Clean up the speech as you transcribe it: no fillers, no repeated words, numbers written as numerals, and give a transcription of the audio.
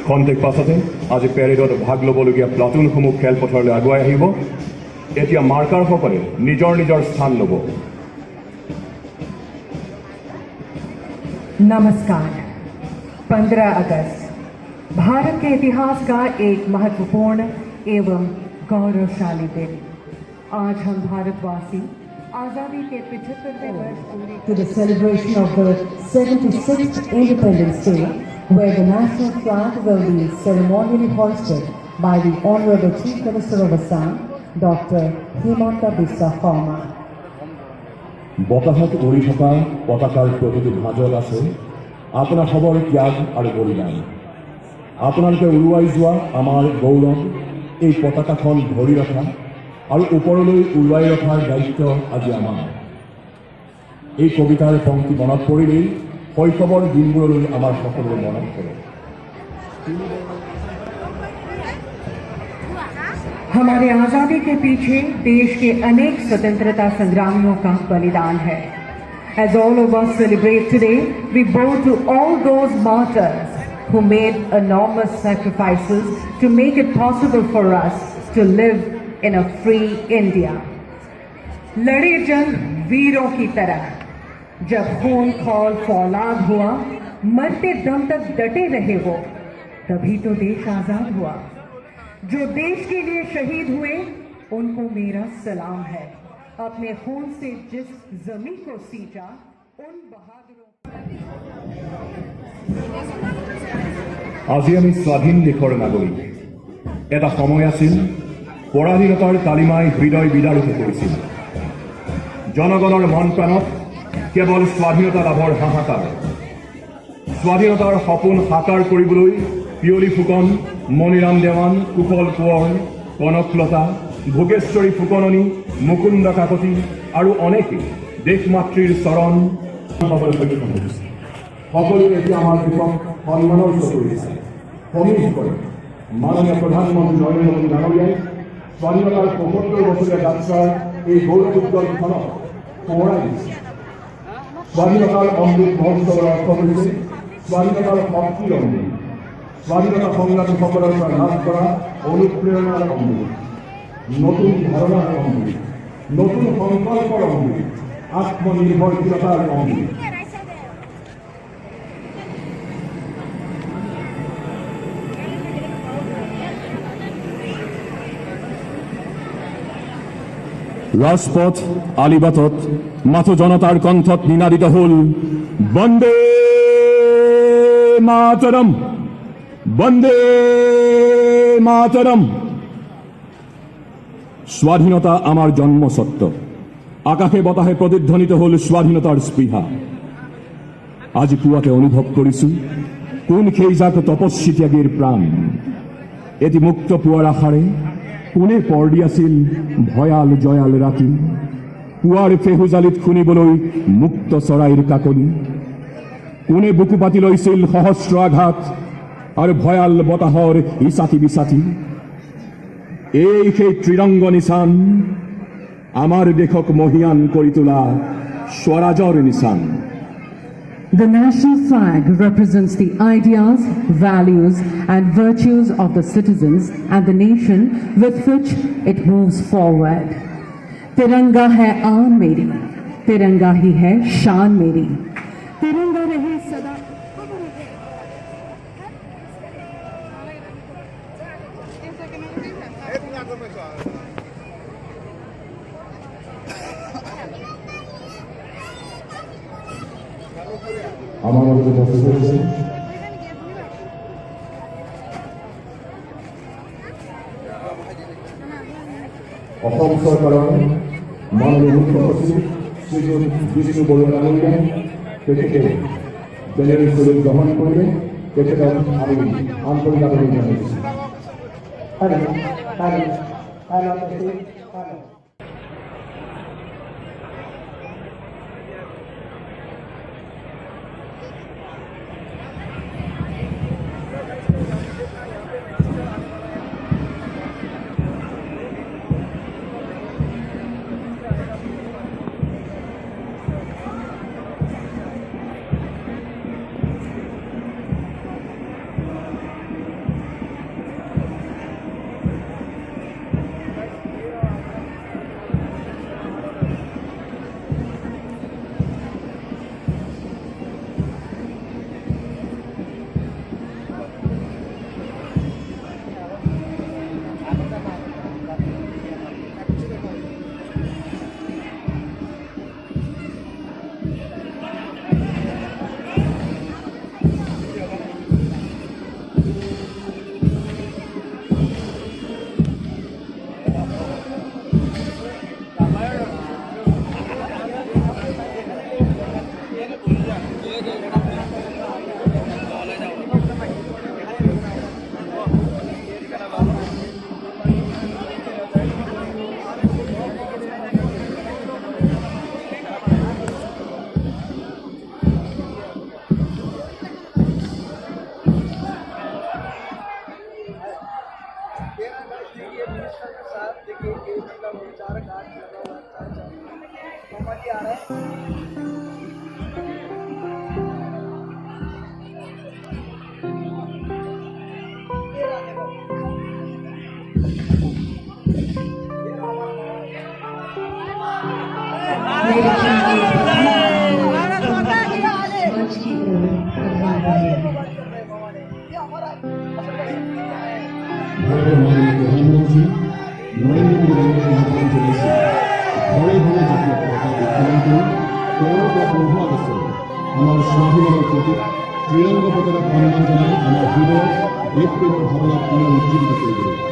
খন্তেক পাছতে আজি পেৰেডত ভাগ ল'বলগীয়া প্লাটুনসমূহ খেলপথাৰলৈ আগুৱাই আহিব। এতিয়া মাৰ্কাৰসকলে নিজৰ নিজৰ স্থান ল'ব। नमस्कार। 15 अगस्त भारत के इतिहास का एक महत्वपूर्ण एवं गौरवशाली दिन। आज हम भारतवासी आजादी के 75वें वर्ष पूरे to the celebration of the 76th Independence Day, where the national flag will be ceremonially hoisted by the Honorable Chief Minister of Assam, Dr. Himanta Biswa Sarma. বতাহত উৰি থকা পতাকাৰ প্ৰতিটো ভাঁজত আছে আপোনাৰ সবৰ ত্যাগ আৰু বলিদান। আপোনালোকে উৰুৱাই যোৱা আমাৰ গৌৰৱ, এই পতাকাখন ধৰি ৰখা আৰু ওপৰলৈ উৰুৱাই ৰখাৰ দায়িত্ব আজি আমাৰ। এই কবিতাৰ পংক্তি মনত পৰিলেই শৈশৱৰ দিনবোৰলৈ আমাৰ সকলোৰে মনত পৰে। हमारे आजादी के पीछे देश के अनेक स्वतंत्रता संग्रामियों का बलिदान है। As all of us celebrate today, we bow to all those martyrs who made enormous sacrifices to make it possible for us to live in a free India. लड़े जंग वीरों की तरह, जब खून खौल फौलाद हुआ, मरते दम तक डटे रहे वो, तभी तो देश आजाद हुआ। जो देश के लिए शहीद हुए उनको मेरा सलाम है। अपने खून से जिस जमीन को सींचा उन बहादुरों। আজি আমি স্বাধীন দেশৰ নাগৰিক। এটা সময় আছিল পৰাধীনতাৰ কালিমাই হৃদয় বিদাৰিত কৰিছিল। জনগণৰ মন প্ৰাণত কেৱল স্বাধীনতা লাভৰ হাহাকাৰ। স্বাধীনতাৰ সপোন সাকাৰ কৰিবলৈ পিয়লি ফুকন, মণিৰাম দেৱান, কুশল কোঁৱৰ, কনকলতা, ভোগেশ্বৰী ফুকননী, মুকুন্দ কাকতি আৰু অনেকে দেশমাতৃৰ চৰণ পাবলৈ সক্ষম হৈছে। সকলোৱে এতিয়া আমাৰ দেশক সন্মানৰ চকুৰে চায়, সমীহ কৰে। মাননীয় প্ৰধানমন্ত্ৰী নৰেন্দ্ৰ মোদী ডাঙৰীয়াই স্বাধীনতাৰ ৭৫ বছৰীয়া যাত্ৰাৰ এই গৌৰৱোজ্জ্বল ক্ষণক সোঁৱৰাই দিছে। স্বাধীনতাৰ অমৃত মহোৎসৱৰ অৰ্থ হৈছে স্বাধীনতাৰ শক্তিৰ অমৃত, স্বাধীনতা সংগ্ৰামীসকলৰ পৰা লাভ কৰা অনুপ্ৰেৰণাৰ অমৃত, নতুন ধাৰণাৰ অমৃত, নতুন সংকল্পৰ অমৃত, আত্মনিৰ্ভৰশীলতাৰ অমৃত। ৰাজপথ আলিবাটত মাথো জনতাৰ কণ্ঠত নিনাদিত হল বন্দে মাতৰম, বন্দে মাতৰম। স্বাধীনতা আমাৰ জন্মস্বত্ব। আকাশে বতাহে প্ৰতিধ্বনিত হল স্বাধীনতাৰ স্পৃহা। আজি পুৱাতে অনুভৱ কৰিছো কোন সেইজাক তপস্বী ত্যাগীৰ প্ৰাণ। এটি মুক্ত পুৱাৰ আশাৰে কোনে পৰ দি আছিল ভয়াল জয়াল ৰাতি। পুৱাৰ ফেহুজালিত শুনিবলৈ মুক্ত চৰাইৰ কাকনি। কোনে বুকু পাতি লৈছিল সহস্ৰ আঘাত আৰু ভয়াল বতাহৰ ইচাতি বিচাতি। এই সেই ত্ৰিৰংগ নিচান, আমাৰ দেশক মহিয়ান কৰি তোলা স্বৰাজৰ নিচান। The national flag represents the ideas, values and virtues of the citizens and the nation with which it moves forward. तिरंगा है आन मेरी, तिरंगा ही है शान मेरी। तिरंगा रहे सदा। আমার মধ্যে উপস্থিত হয়েছে অসম চৰকাৰৰ মাননীয় মুখ্য সচিব শ্ৰীযুত বিষ্ণু বৰুৱা ডাঙৰীয়াই তেখেতে জেনেৰেল চলুক গ্ৰহণ কৰিলে। তেখেতক আমি আন্তৰিক আদৰণি জনাইছোঁ। ভারতের মাননীয় প্রধানমন্ত্রী নরেন্দ্র মোদী আহ্বান জানিয়েছে ঘরে ঘরে জাতীয় পতাকা উত্তোলন করুন 15 আগস্টে আমার স্বাভিমানের প্রতি ত্রিরঙ্গ পতাকা সম্মান জানাই আমার হৃদয় ব্যক্তি এবং ভাবনা পুনরুজ্জীবিত করে দেবে।